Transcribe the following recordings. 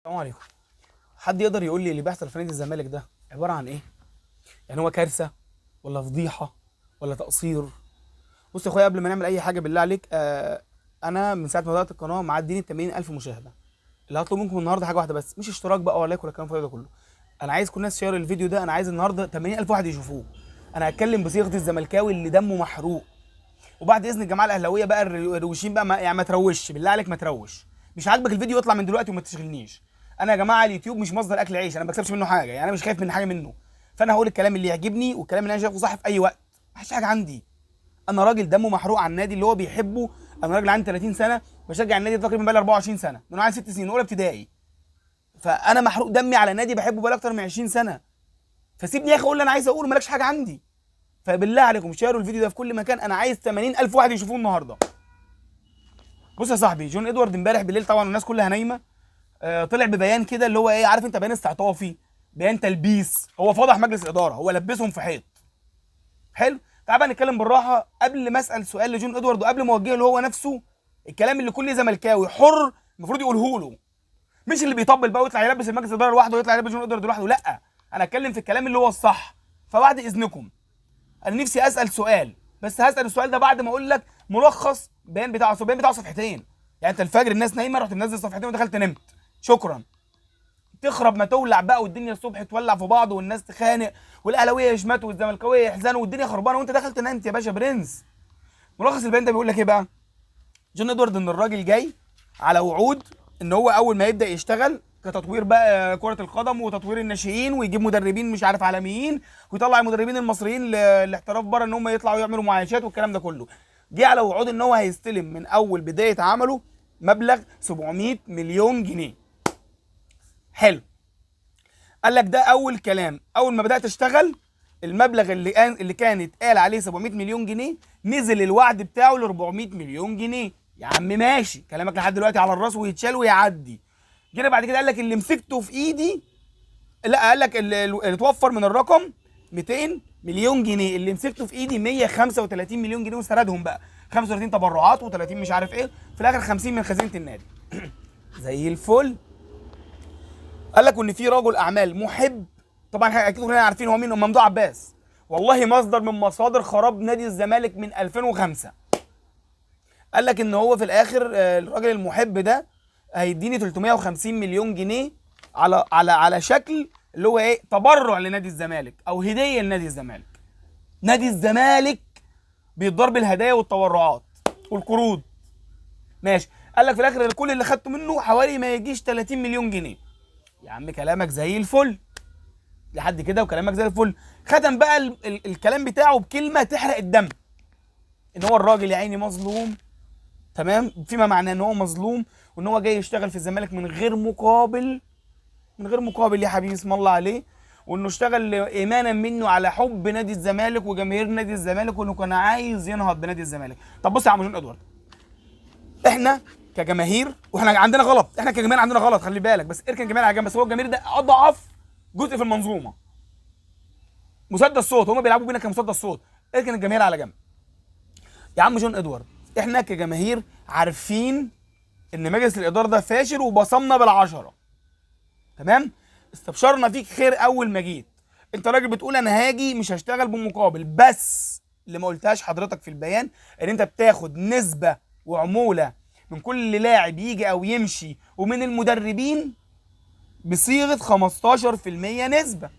السلام عليكم. حد يقدر يقول لي اللي بيحصل في نادي الزمالك ده عباره عن ايه؟ يعني هو كارثه ولا فضيحه ولا تقصير؟ بص يا اخويا، قبل ما نعمل اي حاجه بالله عليك، انا من ساعه ما بدات القناه معديني 80,000 مشاهده. اللي هطلب منكم النهارده حاجه واحده بس، مش اشتراك بقى ولا لايك ولا الكلام الفاضي ده كله. انا عايز كل الناس تشير الفيديو ده. انا عايز النهارده 80,000 واحد يشوفوه. انا هتكلم بصيغه الزملكاوي اللي دمه محروق. وبعد اذن الجماعه الاهلاويه بقى الروشين بقى، ما تروش بالله عليك، ما تروش. مش عاجبك الفيديو اطلع من دلوقتي وما تشغلنيش. انا يا جماعه اليوتيوب مش مصدر اكل عيش، انا ما بكسبش منه حاجه، يعني انا مش خايف من حاجه منه. فانا هقول الكلام اللي يعجبني والكلام اللي انا شايفه صح في اي وقت. مفيش حاجه عندي. انا راجل دمه محروق على النادي اللي هو بيحبه. انا راجل عندي 30 سنه بشجع النادي ده تقريبا بقى 24 سنه، من وانا عندي 6 سنين اولى ابتدائي. فانا محروق دمي على نادي بحبه بقى اكتر من 20 سنه. فسيبني يا اخي اقول اللي انا عايز اقوله، مالكش حاجه عندي. فبالله عليكم شيروا الفيديو ده في كل مكان. انا عايز 80,000 واحد يشوفوه النهارده. بص يا صاحبي، جون ادوارد امبارح بالليل طبعا الناس كلها نايمه، طلع ببيان كده اللي هو ايه، عارف انت، بيان استعطافي، بيان تلبيس. هو فضح مجلس الاداره، هو لبسهم في حيط. حلو. تعال بقى نتكلم بالراحه قبل ما اسال سؤال لجون ادوارد، وقبل ما اوجهه له هو نفسه. الكلام اللي كل زملكاوي حر المفروض يقوله له، مش اللي بيطبل بقى ويطلع يلبس المجلس الاداره لوحده ويطلع يلبس جون ادوارد لوحده، لا. انا اتكلم في الكلام اللي هو الصح. فبعد اذنكم، انا نفسي اسال سؤال، بس هسال السؤال ده بعد ما اقول لك ملخص بيان بتاعه. البيان بتاعه صفحتين. يعني انت الفجر الناس نايمه، رحت منزل صفحتين ودخلت نمت. شكرا. تخرب ما تولع بقى، والدنيا الصبح تولع في بعض والناس تخانق والاهلاويه يشمتوا والزملكاويه يحزنوا والدنيا خربانه وانت دخلت نمت يا باشا برنس. ملخص البيان ده بيقول لك ايه بقى؟ جون ادوارد ان الراجل جاي على وعود ان هو اول ما يبدا يشتغل كتطوير بقى كره القدم وتطوير الناشئين ويجيب مدربين مش عارف عالميين، ويطلع المدربين المصريين الاحتراف بره ان هم يطلعوا يعملوا معايشات والكلام ده كله. جه على وعود ان هو هيستلم من اول بدايه عمله مبلغ 700 مليون جنيه. حلو. قال لك ده اول كلام. اول ما بدات اشتغل المبلغ اللي كان اتقال عليه 700 مليون جنيه نزل الوعد بتاعه ل 400 مليون جنيه. يا عم ماشي، كلامك لحد دلوقتي على الراس ويتشال ويعدي. جينا بعد كده قال لك اللي مسكته في ايدي، لا قال لك اللي اتوفر من الرقم 200 مليون جنيه، اللي مسكته في ايدي 135 مليون جنيه وسردهم بقى 35 تبرعات و30 مش عارف ايه، في الاخر 50 من خزينه النادي. زي الفل. قال لك ان في رجل اعمال محب، طبعا احنا اكيد كلنا عارفين هو مين، هو ممدوح عباس. والله مصدر من مصادر خراب نادي الزمالك من 2005. قال لك ان هو في الاخر الراجل المحب ده هيديني 350 مليون جنيه على شكل اللي هو ايه، تبرع لنادي الزمالك او هديه لنادي الزمالك. نادي الزمالك بيتضرب الهدايا والتبرعات والقروض. ماشي. قال لك في الاخر كل اللي خدته منه حوالي ما يجيش 30 مليون جنيه. يا عم كلامك زي الفل لحد كده، وكلامك زي الفل. ختم بقى الكلام بتاعه بكلمه تحرق الدم، ان هو الراجل يا عيني مظلوم. تمام، فيما معناه ان هو مظلوم وان هو جاي يشتغل في الزمالك من غير مقابل. من غير مقابل يا حبيبي، اسم الله عليه. وانه اشتغل ايمانا منه على حب نادي الزمالك وجماهير نادي الزمالك، وانه كان عايز ينهض بنادي الزمالك. طب بص يا عم جون ادوارد، احنا كجماهير واحنا عندنا غلط، احنا كجماهير عندنا غلط، خلي بالك، بس اركن الجماهير على جنب. بس هو الجماهير ده اضعف جزء في المنظومه. مسدس صوت، هما بيلعبوا بينا كمسدس صوت. اركن الجماهير على جنب. يا عم جون ادوارد، احنا كجماهير عارفين ان مجلس الاداره ده فاشل وبصمنا بالعشره. تمام. استبشرنا فيك خير اول ما جيت. انت راجل بتقول انا هاجي مش هشتغل بمقابل، بس اللي ما قلتهاش حضرتك في البيان ان انت بتاخد نسبه وعموله من كل لاعب يجي او يمشي ومن المدربين بصيغه 15% نسبه.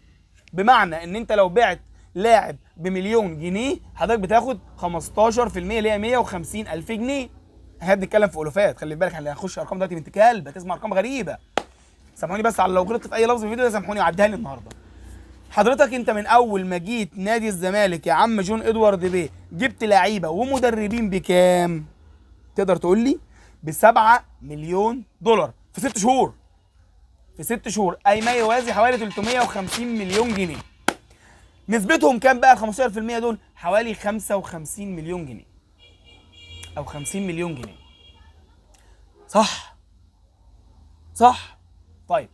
بمعنى ان انت لو بعت لاعب بمليون جنيه حضرتك بتاخد 15% اللي هي 150 الف جنيه. احنا بنتكلم في الوفات، خلي بالك، احنا هنخش ارقام دلوقتي بنت كلب، هتسمع ارقام غريبه. سامحوني بس على لو غلطت في اي لفظ في الفيديو ده، سامحوني وعديها لي النهارده. حضرتك انت من اول ما جيت نادي الزمالك يا عم جون ادوارد بيه جبت لعيبه ومدربين بكام؟ تقدر تقول لي؟ ب 7 مليون دولار في 6 شهور. في 6 شهور، اي ما يوازي حوالي 350 مليون جنيه. نسبتهم كام بقى ال 15% دول؟ حوالي 55 مليون جنيه او 50 مليون جنيه. صح؟ صح. طيب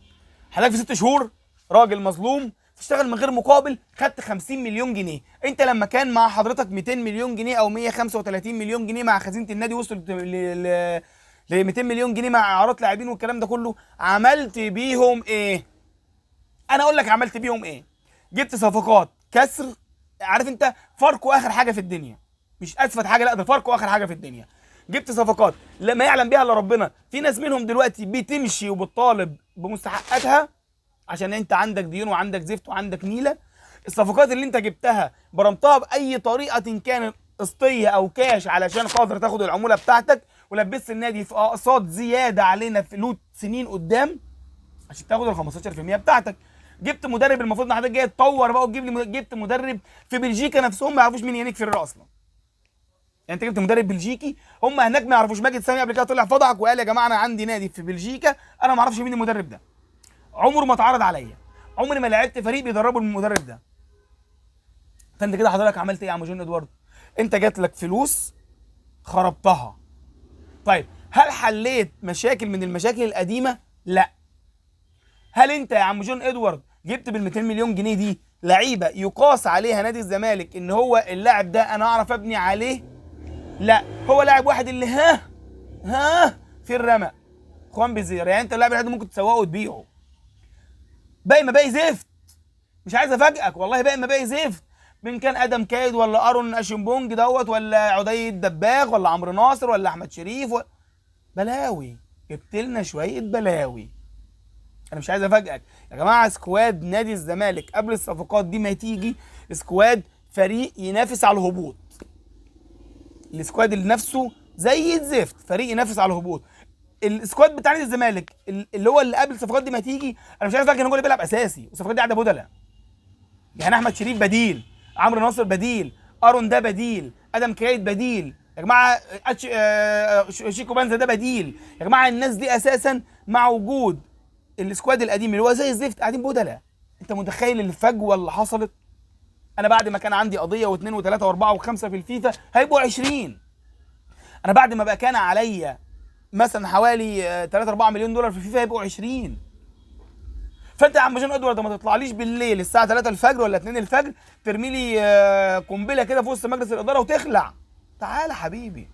حضرتك في 6 شهور راجل مظلوم تشتغل من غير مقابل خدت 50 مليون جنيه. انت لما كان مع حضرتك 200 مليون جنيه او 135 مليون جنيه مع خزينه النادي وصلوا ل 200 مليون جنيه مع اعارات لاعبين والكلام ده كله، عملت بيهم ايه؟ انا اقول لك عملت بيهم ايه. جبت صفقات كسر، عارف انت فاركو اخر حاجه في الدنيا، مش اسفل حاجه، لا ده فاركو اخر حاجه في الدنيا. جبت صفقات ما يعلم بها الا ربنا، في ناس منهم دلوقتي بتمشي وبتطالب بمستحقاتها عشان انت عندك ديون وعندك زفت وعندك نيله. الصفقات اللي انت جبتها برمتها باي طريقه كانت قسطيه او كاش علشان خاطر تاخد العموله بتاعتك، ولبست النادي في اقساط زياده علينا في لوت سنين قدام عشان تاخد ال 15% بتاعتك. جبت مدرب المفروض ان حضرتك جاي تطور بقى وتجيب لي جبت مدرب في بلجيكا نفسهم ما يعرفوش مين يانيك فيريرا اصلا. يعني انت جبت مدرب بلجيكي هم هناك ما يعرفوش. ماجد سامي قبل كده طلع فضحك وقال يا جماعه انا عندي نادي في بلجيكا انا ما اعرفش مين المدرب ده، عمره ما اتعرض عليا، عمري ما لعبت فريق بيدربه المدرب ده. فانت كده حضرتك عملت ايه يا عم جون ادوارد؟ انت جات لك فلوس خربتها. طيب هل حليت مشاكل من المشاكل القديمه؟ لا. هل انت يا عم جون ادوارد جبت بال 200 مليون جنيه دي لعيبه يقاس عليها نادي الزمالك ان هو اللاعب ده انا اعرف ابني عليه؟ لا، هو لاعب واحد اللي ها في الرمق اخوان بزير. يعني انت اللاعب ده ممكن تسوقه وتبيعه، باقي ما باقي زفت. مش عايز افاجئك والله، باقي ما باقي زفت، من كان ادم كايد ولا ارون اشمبونج دوت ولا عدي الدباغ ولا عمرو ناصر ولا احمد شريف بلاوي. جبت لنا شويه بلاوي. انا مش عايز افاجئك يا جماعه، سكواد نادي الزمالك قبل الصفقات دي ما تيجي سكواد فريق ينافس على الهبوط. السكواد اللي نفسه زي الزفت، فريق ينافس على الهبوط. السكواد بتاع نادي الزمالك اللي هو اللي قبل الصفقات دي ما تيجي، انا مش عايز افاجئك ان هو اللي بيلعب اساسي والصفقات دي قاعده بدله. يعني احمد شريف بديل، عمرو ناصر بديل، ارون ده بديل، ادم كايد بديل يا جماعه، شيكو بنزا ده بديل يا جماعه. الناس دي اساسا مع وجود السكواد القديم اللي هو زي الزفت قاعدين بدله. انت متخيل الفجوه اللي حصلت؟ انا بعد ما كان عندي قضيه واثنين وثلاثه واربعه وخمسه في الفيفا هيبقوا 20. انا بعد ما بقى كان عليا مثلا حوالي 3 4 مليون دولار في الفيفا هيبقوا 20. فانت يا عم جون ادوارد ما تطلعليش بالليل الساعه 3 الفجر ولا 2 الفجر ترمي لي قنبله كده في وسط مجلس الاداره وتخلع. تعالى حبيبي،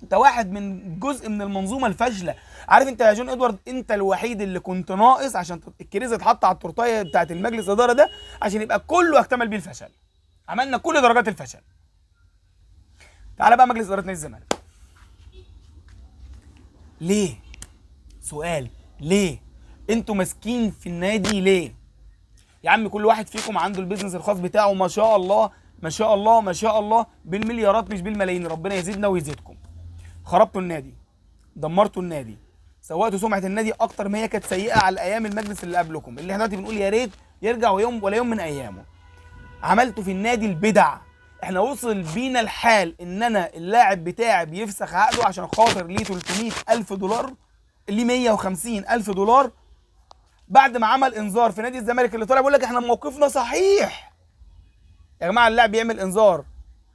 انت واحد من جزء من المنظومه الفاشله. عارف انت يا جون ادوارد انت الوحيد اللي كنت ناقص عشان الكريزه اتحط على التورتايه بتاعت المجلس الاداره ده عشان يبقى كله اكتمل بيه الفشل. عملنا كل درجات الفشل. تعالى بقى مجلس اداره نادي الزمالك. ليه؟ سؤال، ليه؟ انتوا ماسكين في النادي ليه؟ يا عم كل واحد فيكم عنده البيزنس الخاص بتاعه، ما شاء الله ما شاء الله ما شاء الله، بالمليارات مش بالملايين، ربنا يزيدنا ويزيدكم. خربتوا النادي، دمرتوا النادي، سوقتوا سمعه النادي اكتر ما هي كانت سيئه على ايام المجلس اللي قبلكم، اللي احنا دلوقتي بنقول يا ريت يرجع يوم ولا يوم من ايامه. عملتوا في النادي البدع. احنا وصل بينا الحال ان انا اللاعب بتاعي بيفسخ عقده عشان خاطر ليه 300,000 دولار، ليه 150,000 دولار، بعد ما عمل انذار في نادي الزمالك اللي طلع بيقول لك احنا موقفنا صحيح. يا جماعه اللاعب بيعمل انذار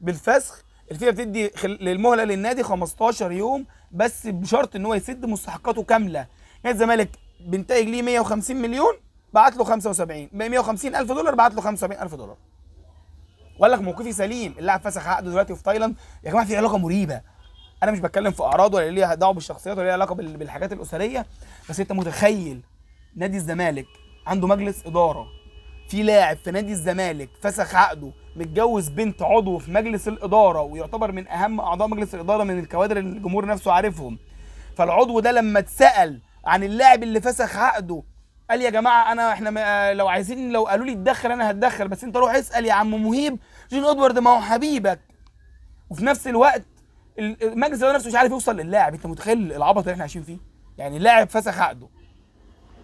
بالفسخ، الفيفا بتدي للمهله للنادي 15 يوم بس بشرط ان هو يسد مستحقاته كامله. نادي الزمالك بينتج ليه 150 مليون، بعت له 75 150,000 دولار، بعت له 75,000 دولار. وقال لك موقفي سليم، اللاعب فسخ عقده دلوقتي في تايلاند. يا جماعه في علاقه مريبه، انا مش بتكلم في اعراض ولا ليها دعوه بالشخصيات ولا ليها علاقه بالحاجات الاسريه، بس انت متخيل نادي الزمالك عنده مجلس اداره، في لاعب في نادي الزمالك فسخ عقده متجوز بنت عضو في مجلس الاداره ويعتبر من اهم اعضاء مجلس الاداره من الكوادر اللي الجمهور نفسه عارفهم. فالعضو ده لما اتسال عن اللاعب اللي فسخ عقده قال يا جماعه احنا لو عايزين لو قالوا لي اتدخل انا هتدخل، بس انت روح اسال يا عم مهيب جون ادوارد ما هو حبيبك. وفي نفس الوقت المجلس الاداره نفسه مش عارف يوصل للاعب. انت متخيل العبط اللي احنا عايشين فيه؟ يعني اللاعب فسخ عقده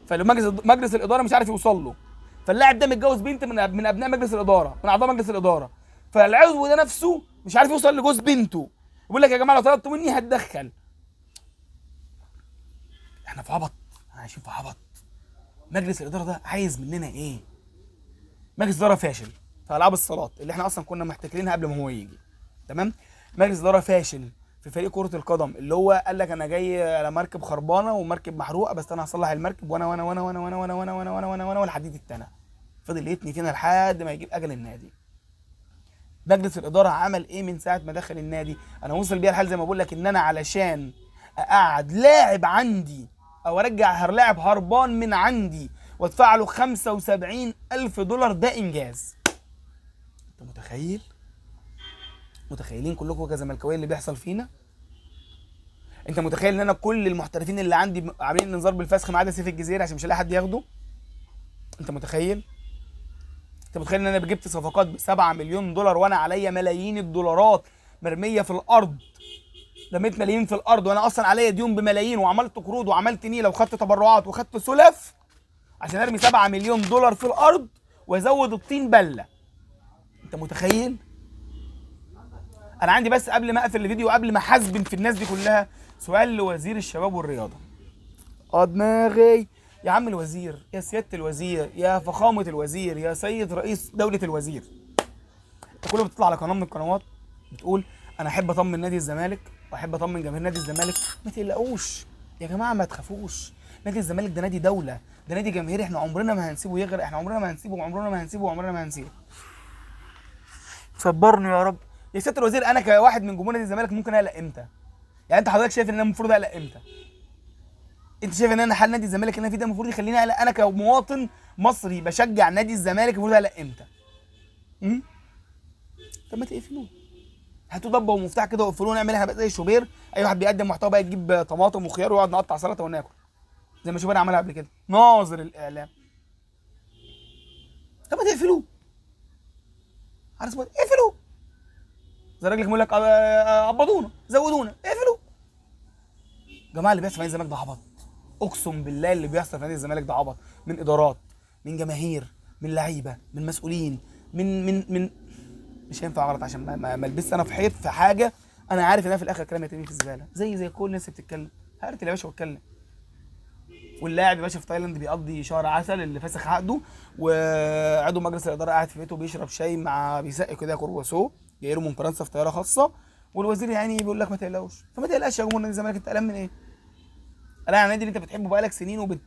فمجلس الاداره مش عارف يوصل له، فاللاعب ده متجوز بنت من ابناء مجلس الاداره، من اعضاء مجلس الاداره، فالعضو ده نفسه مش عارف يوصل لجوز بنته، يقول لك يا جماعه لو طلبتوا مني هتدخل. احنا في عبط، احنا عايشين في عبط. مجلس الاداره ده عايز مننا ايه؟ مجلس اداره فاشل في العاب الصالات اللي احنا اصلا كنا محتكرينها قبل ما هو يجي. تمام؟ مجلس اداره فاشل في فريق كره القدم اللي هو قال لك انا جاي على مركب خربانه ومركب محروقه بس انا هصلح المركب وانا والحديد التانى. فضل يتني فينا لحد ما يجيب اجل النادي. مجلس الاداره عمل ايه من ساعه ما دخل النادي؟ انا وصل بيها الحال زي ما بقول لك ان انا علشان اقعد لاعب عندي او ارجع لاعب هربان من عندي وادفع له 75,000 دولار؟ ده انجاز. انت متخيل؟ متخيلين كلكم كزملكاويه اللي بيحصل فينا؟ انت متخيل ان انا كل المحترفين اللي عندي عاملين انذار بالفسخ ما عدا سيف الجزيري عشان مش هلاقي حد ياخده؟ انت متخيل؟ انت متخيل ان انا جبت صفقات ب 7 مليون دولار وانا عليا ملايين الدولارات مرميه في الارض؟ رميت ملايين في الارض وانا اصلا عليا ديون بملايين، وعملت قروض وعملت نيله وخدت تبرعات وخدت سلف عشان ارمي 7 مليون دولار في الارض وازود الطين بله. انت متخيل؟ انا عندي بس قبل ما اقفل الفيديو قبل ما احاسبن في الناس دي كلها سؤال لوزير الشباب والرياضه. دماغي يا عم الوزير، يا سياده الوزير، يا فخامه الوزير، يا سيد رئيس دوله الوزير، انت كل ما بتطلع على قناه من القنوات بتقول انا احب اطمن نادي الزمالك واحب اطمن جماهير نادي الزمالك. ما تقلقوش يا جماعه، ما تخافوش، نادي الزمالك ده نادي دوله، ده نادي جماهيري، احنا عمرنا ما هنسيبه يغرق، احنا عمرنا ما هنسيبه وعمرنا ما هنسيبه وعمرنا ما هنسيبه. صبرني يا رب. يا سياده الوزير، انا كواحد من جمهور نادي الزمالك ممكن اقلق امتى؟ يعني انت حضرتك شايف ان انا المفروض اقلق امتى؟ انت شايف ان انا حال نادي الزمالك اللي انا فيه ده المفروض يخليني اقلق؟ انا كمواطن مصري بشجع نادي الزمالك المفروض اقلق امتى؟ طب ما تقفلوه، هاتوا ضبه ومفتاح كده وقفلوه، نعمل احنا بقى زي شوبير، اي واحد بيقدم محتوى بقى يجيب طماطم وخيار ويقعد نقطع سلطه وناكل زي ما شوبير عملها قبل كده، ناظر الاعلام. طب ما تقفلوه، عارف اسمه اقفلوه، زي راجل يقول لك قبضونا زودونا، اقفلوه. يا جماعه اللي بيحصل في نادي الزمالك ده عبط، اقسم بالله اللي بيحصل في نادي الزمالك ده عبط، من ادارات، من جماهير، من لعيبه، من مسؤولين، من مش هينفع اغلط عشان ما البس انا في حيط في حاجه انا عارف انها في الاخر كلام يترمي في الزباله، زي كل الناس اللي بتتكلم. هقتل يا باشا واتكلم. واللاعب يا باشا في تايلاند بيقضي شهر عسل اللي فسخ عقده، وعضو مجلس الاداره قاعد في بيته بيشرب شاي مع بيسقي كده كرواسو جاي له من فرنسا في طياره خاصه، والوزير يعني بيقول لك ما تقلقوش. فما تقلقش يا جمهور نادي الزمالك، انت قلقان من ايه؟ قلقان على النادي اللي انت بتحبه بقالك سنين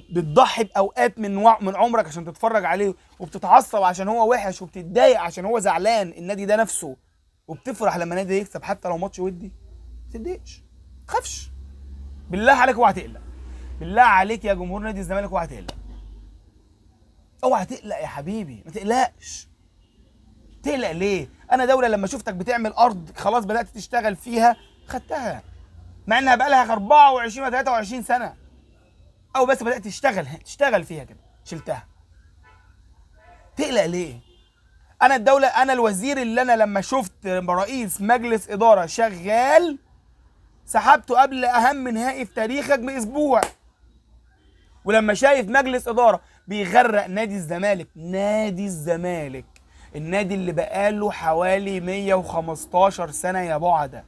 بتضحي باوقات من عمرك عشان تتفرج عليه، وبتتعصب عشان هو وحش، وبتتضايق عشان هو زعلان النادي ده نفسه، وبتفرح لما النادي يكسب حتى لو ماتش ودي. ما تتضايقش، ما تخافش، بالله عليك اوعى تقلق، بالله عليك يا جمهور نادي الزمالك اوعى تقلق، اوعى تقلق يا حبيبي، ما تقلقش. تقلق ليه؟ انا دوله لما شفتك بتعمل ارض خلاص بدات تشتغل فيها خدتها، مع انها بقى لها 24 و 23 سنه، او بس بدات تشتغل فيها كده شلتها. تقلق ليه؟ انا الدوله، انا الوزير اللي انا لما شفت رئيس مجلس اداره شغال سحبته قبل اهم نهائي في تاريخك باسبوع، ولما شايف مجلس اداره بيغرق نادي الزمالك، نادي الزمالك النادي اللي بقاله حوالي 115 سنه يا بعده،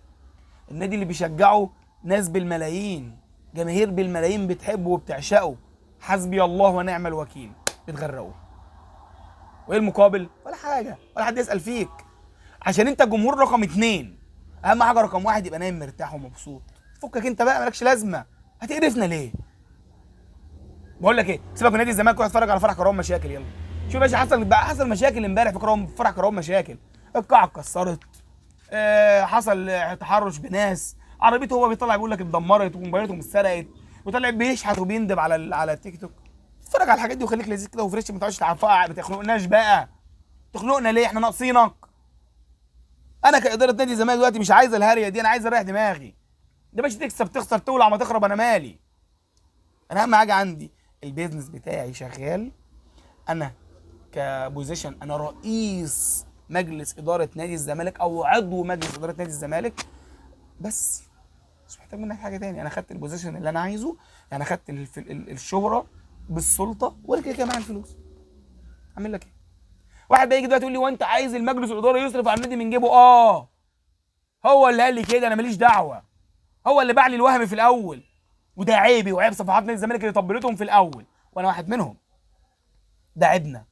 النادي اللي بيشجعه ناس بالملايين، جماهير بالملايين بتحبه وبتعشقه، حسبي الله ونعم الوكيل، بتغرقوه. وايه المقابل؟ ولا حاجه، ولا حد يسال فيك، عشان انت الجمهور رقم 2. اهم حاجه رقم 1 يبقى نايم مرتاح ومبسوط. فكك انت بقى، مالكش لازمه، هتقرفنا ليه؟ بقول لك ايه، سيبك من نادي الزمالك وروح اتفرج على فرح كرام مشاكل. يلا شوف يا باشا، حصل مشاكل امبارح في فرح كرام مشاكل، القاعه اتكسرت، حصل تحرش بناس، عربيته هو بيطلع بيقول لك اتدمرت وموبايلته اتسرقت، وطلع بيشحت وبيندب على التيك توك. اتفرج على الحاجات دي وخليك لذيذ كده وفريش، ما تقعدش ما تخنقناش بقى، تخنقنا ليه؟ احنا ناقصينك؟ انا كاداره نادي الزمالك دلوقتي مش عايز الهريه دي، انا عايز اريح دماغي. ده باش تكسب تخسر تولع ما تخرب، انا مالي. انا اهم حاجه عندي البيزنس بتاعي شغال، انا كبوزيشن انا رئيس مجلس اداره نادي الزمالك او عضو مجلس اداره نادي الزمالك، بس مش محتاج منك حاجه تاني. انا خدت البوزيشن اللي انا عايزه، يعني خدت الشهره بالسلطه، وانا كده كده معايا الفلوس. اعمل لك ايه؟ واحد بيجي دلوقتي يقول لي وانت عايز المجلس الاداره يصرف على النادي من جيبه؟ هو اللي قال لي كده، انا ماليش دعوه، هو اللي باع لي الوهم في الاول، وده عيبي وعيب صفحات نادي الزمالك اللي طبلتهم في الاول، وانا واحد منهم. ده عيبنا.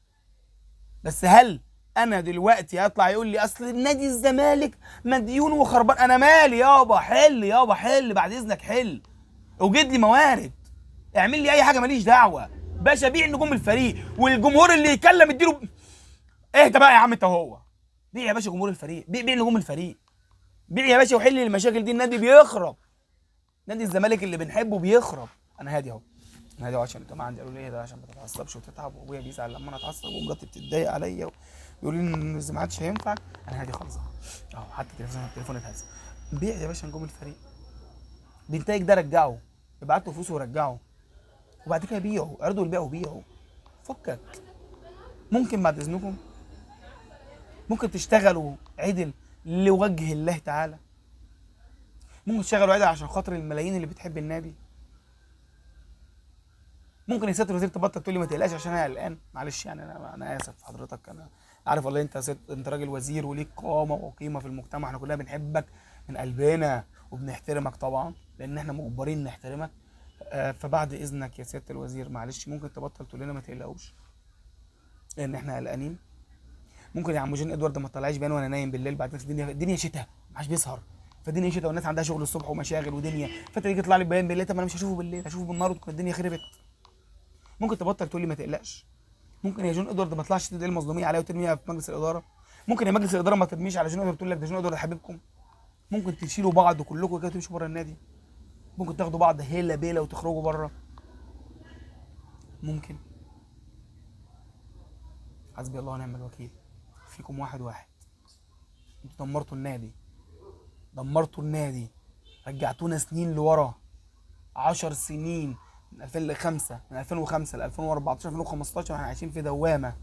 بس هل انا دلوقتي هطلع يقول لي اصل نادي الزمالك مديون وخربان؟ انا مالي يابا، حل يابا، حل بعد اذنك، حل وجد لي موارد، اعمل لي اي حاجه، ماليش دعوه باشا. بيع نجوم الفريق، والجمهور اللي يتكلم اديله. اهدى بقى يا عم انت، هو بيع يا باشا جمهور الفريق، بيع نجوم الفريق، بيع يا باشا وحل المشاكل دي، النادي بيخرب. نادي الزمالك اللي بنحبه بيخرب. انا هادي اهو، انا هادي اهو عشان الجماعه عندي قالوا لي ايه ده عشان ما تتعصبش وتتعب، وابويا بيزعل لما انا اتعصب، ومراتي بتتضايق عليا ويقولوا لي ان الزمالك مش هينفع. انا هادي خالص اهو حتى التليفون اتهز. بيع يا باشا نجوم الفريق، بينتهج ده رجعه، ابعت له فلوس ورجعه، وبعد كده بيعه، اعرضوا البيع وبيعه. فكك. ممكن بعد اذنكم ممكن تشتغلوا عدل لوجه الله تعالى، ممكن تشتغلوا عدل عشان خاطر الملايين اللي بتحب النادي. ممكن يا سياده الوزير تبطل تقول لي ما تقلقش عشان انا قلقان، معلش يعني انا اسف حضرتك، انا عارف والله انت راجل وزير وليك قامه وقيمه في المجتمع، احنا كلنا بنحبك من قلبنا وبنحترمك طبعا لان احنا مجبرين نحترمك. فبعد اذنك يا سياده الوزير معلش ممكن تبطل تقول لنا ما تقلقوش لان احنا قلقانين. ممكن يا عم جون ادوارد ما تطلعيش بيان وانا نايم بالليل، بعد الدنيا شتاء ما حدش بيسهر، فالدنيا شتاء والناس عندها شغل الصبح ومشاغل ودنيا، فانت تيجي تطلع لي بيان بالليل، طب انا مش هشوفه بالليل هشوفه بالنهار وتكون الدنيا خربت. ممكن تبطل تقول لي ما تقلقش. ممكن يا جون ادوارد ما تطلعش تدي المظلوميه عليا وترميها في مجلس الاداره. ممكن يا مجلس الاداره ما ترميش على جون ادوارد تقول لك ده جون ادوارد حبيبكم. ممكن تشيلوا بعض كلكم كده وتمشوا بره النادي. ممكن تاخدوا بعض هيلا بيلا وتخرجوا بره. ممكن. حسبي الله ونعم الوكيل فيكم واحد. انتوا دمرتوا النادي، دمرتوا النادي، رجعتونا سنين لورا، 10 سنين من 2005 ل 2014 2015 احنا عايشين في دوامه.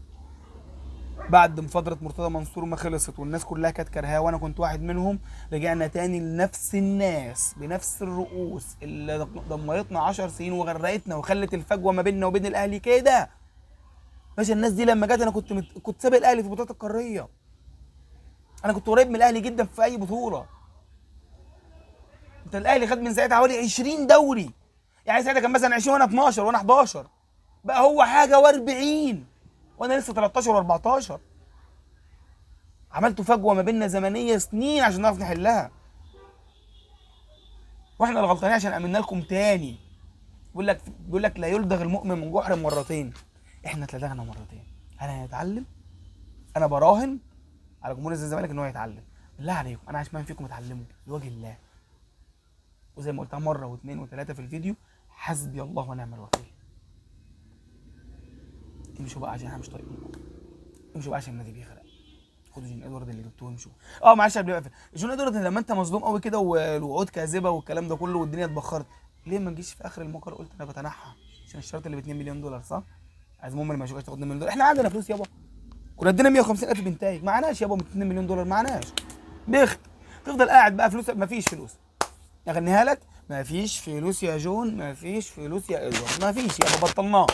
بعد ما فتره مرتضى منصور ما خلصت والناس كلها كانت كارهاه وانا كنت واحد منهم، رجعنا تاني لنفس الناس بنفس الرؤوس اللي دمرتنا 10 سنين وغرقتنا وخلت الفجوه ما بيننا وبين الاهلي كده. باشا الناس دي لما جت انا كنت سابق الاهلي في البطولات القاريه، انا كنت قريب من الاهلي جدا في اي بطوله. انت الاهلي خد من ساعتها حوالي 20 دوري، يعني ساعتها كان مثلا 20 وانا 12 وانا 11، بقى هو حاجه و40 وانا لسه 13 و14. عملتوا فجوه ما بيننا زمنيه سنين عشان نعرف نحلها، واحنا اللي غلطانين عشان امنا لكم تاني. بيقول لك لا يلدغ المؤمن من جحر مرتين، احنا اتلدغنا مرتين. هل هنتعلم؟ انا براهن على جمهور الزمالك ان هو يتعلم. بالله عليكم انا عشمان فيكم اتعلموا لوجه الله، وزي ما قلتها مره واثنين وثلاثه في الفيديو، حسبي الله ونعم الوكيل. امشوا بقى عشان احنا مش طايقينكم، امشوا بقى عشان النادي بيغرق. خدوا جون ادوارد اللي جبتوه امشوا. معلش قبل ما اقفل، جون ادوارد لما انت مظلوم قوي كده والوعود كاذبه والكلام ده كله والدنيا اتبخرت، ليه ما تجيش في اخر المقال قلت انا بتنحى عشان الشرط اللي ب 2 مليون دولار صح؟ عايز المهم اللي ما يشوفش تاخد 2 مليون دولار، احنا عندنا فلوس يابا، كنا ادينا 150,000 بنتايج معناش يابا 2 مليون دولار معناش. بخت تفضل قاعد بقى فلوس ما فيش فلوس، اغنيها لك ما فيش فلوس يا جون، ما فيش فلوس يا ادوارد، ما فيش يابا بطلناه.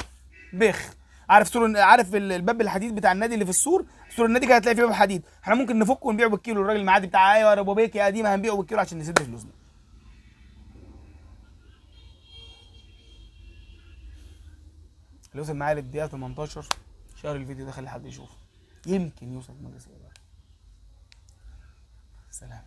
بخ. عارف الباب الحديد بتاع النادي اللي في السور، سور النادي كده هتلاقي فيه باب حديد، احنا ممكن نفكه ونبيعه بالكيلو، الراجل المعادي بتاع ايوه يا ابو بيك يا قديمه هنبيعه بالكيلو عشان نسد فلوسنا. اللي يوصل معايا للدقيقه 18 شهر الفيديو ده خلي حد يشوفه، يمكن يوصل مجلس الاداره. سلام.